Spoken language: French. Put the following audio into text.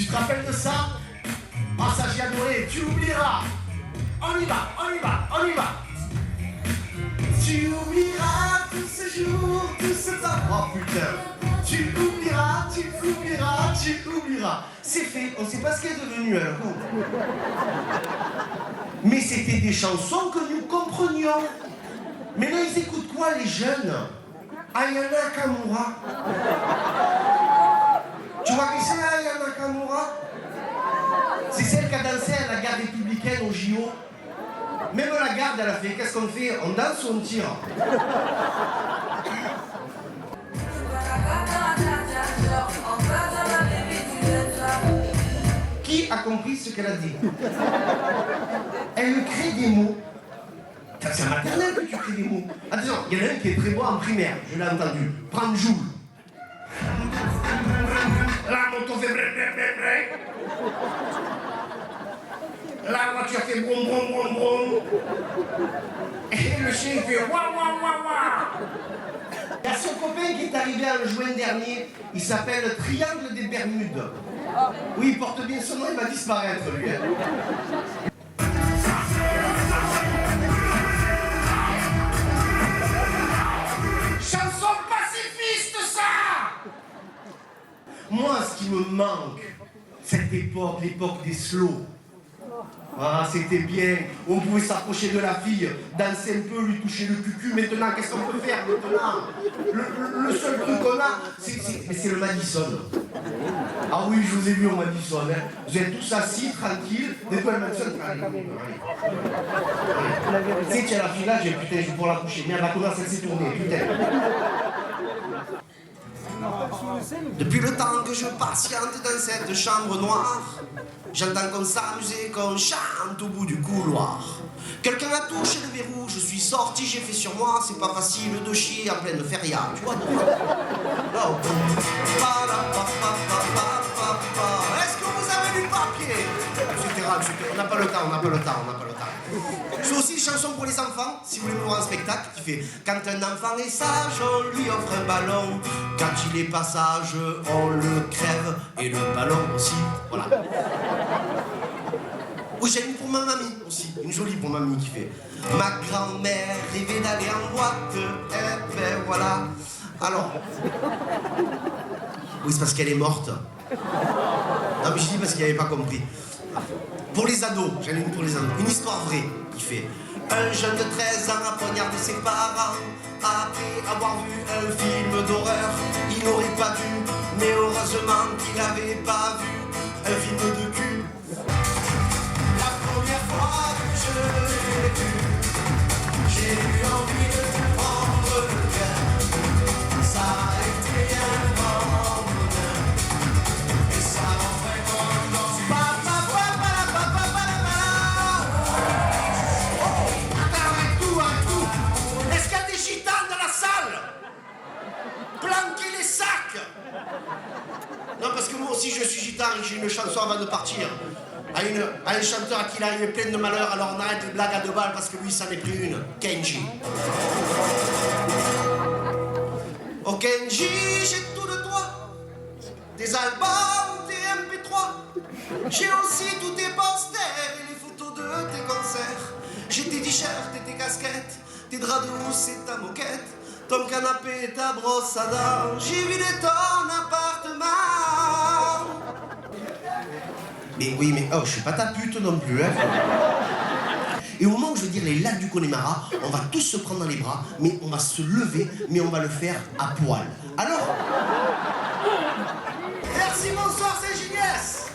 Tu te rappelles de ça? Ah, ça j'ai adoré, tu oublieras. On y va, on y va, on y va. Tu oublieras tous ces jours, tout ce temps. Oh putain. Tu oublieras, tu oublieras, tu oublieras. C'est fait, on sait pas ce qu'elle est devenue alors. Mais c'était des chansons que nous comprenions. Mais là, ils écoutent quoi, les jeunes? Aya Nakamura. Tu vois qui c'est, Aya Nakamura? C'est celle qui a dansé à la garde républicaine au JO. Même la garde, elle a fait, qu'est-ce qu'on fait? On danse ou on tire? Qui a compris ce qu'elle a dit? Elle crée des mots. C'est en maternelle que tu crées des mots. Attention, il y en a un qui est très beau en primaire, je l'ai entendu. Prendre Joule. La moto fait bré, bré, bré, bré. La voiture fait brom, brom, brom, brom. Et le chien fait wah, wah, wah, wah. Il y a son copain qui est arrivé en juin dernier. Il s'appelle Triangle des Bermudes. Oui, il porte bien son nom, il va disparaître, lui. Chanson pacifiste, ça! Moi, ce qui me manque, cette époque, l'époque des slows. Ah, c'était bien. On pouvait s'approcher de la fille, danser un peu, lui toucher le cucu. Maintenant, qu'est-ce qu'on peut faire maintenant? Le seul truc qu'on a, c'est le Madison. Ah oui, je vous ai vu au Madison. Hein. Vous êtes tous assis, tranquilles. Des fois, le Madison, tu sais, tu as la fille là, putain, je vais pouvoir la coucher. Merde, la commence à s'est tournée, putain. Depuis le temps que je patiente dans cette chambre noire, j'entends qu'on s'amuse, qu'on chante au bout du couloir. Quelqu'un a touché le verrou, je suis sorti, j'ai fait sur moi, c'est pas facile de chier en pleine feria, tu vois. Non. Est-ce que vous avez du papier? On n'a pas le temps, on n'a pas le temps, on n'a pas le temps. Je fais aussi une chanson pour les enfants, si vous voulez me voir en spectacle, qui fait quand un enfant est sage, on lui offre un ballon. Quand il est pas sage, on le crève et le ballon aussi. Voilà. Oui, j'ai une pour ma mamie aussi, une jolie pour mamie qui fait ma grand-mère rêvait d'aller en boîte, eh ben voilà. Alors. Oui, c'est parce qu'elle est morte. Non, mais je dis parce qu'il n'avait pas compris. Pour les ados, j'en ai une pour les ados. Une histoire vraie qui fait un jeune de 13 ans a poignardé ses parents. Après avoir vu un film d'horreur, il n'aurait pas dû, mais heureusement qu'il n'avait pas vu un film de cul. La première fois que je l'ai vu, j'ai eu envie de prendre le cœur. Ça a été un grand bonheur, et ça en fait vraiment. Est-ce qu'il y a des gitanes dans la salle? Planquez les sacs! Non, parce que moi aussi je suis gitan et j'ai une chanson avant de partir. À un chanteur à qui il arrivait plein de malheurs, alors on arrête les blagues à 2 balles parce que lui s'en est pris une. Kenji. Oh Kenji, j'ai tout de toi. Tes albums, tes MP3. J'ai aussi tous tes posters et les photos de tes concerts. J'ai tes t-shirts et tes casquettes, tes draps de housse et ta moquette, ton canapé et ta brosse à dents. J'ai vidé ton appartement. Mais oui, mais oh, je suis pas ta pute non plus, hein. Et au moment où je veux dire les lacs du Connemara, on va tous se prendre dans les bras, mais on va se lever, mais on va le faire à poil. Alors, merci, bonsoir, c'est Ginès.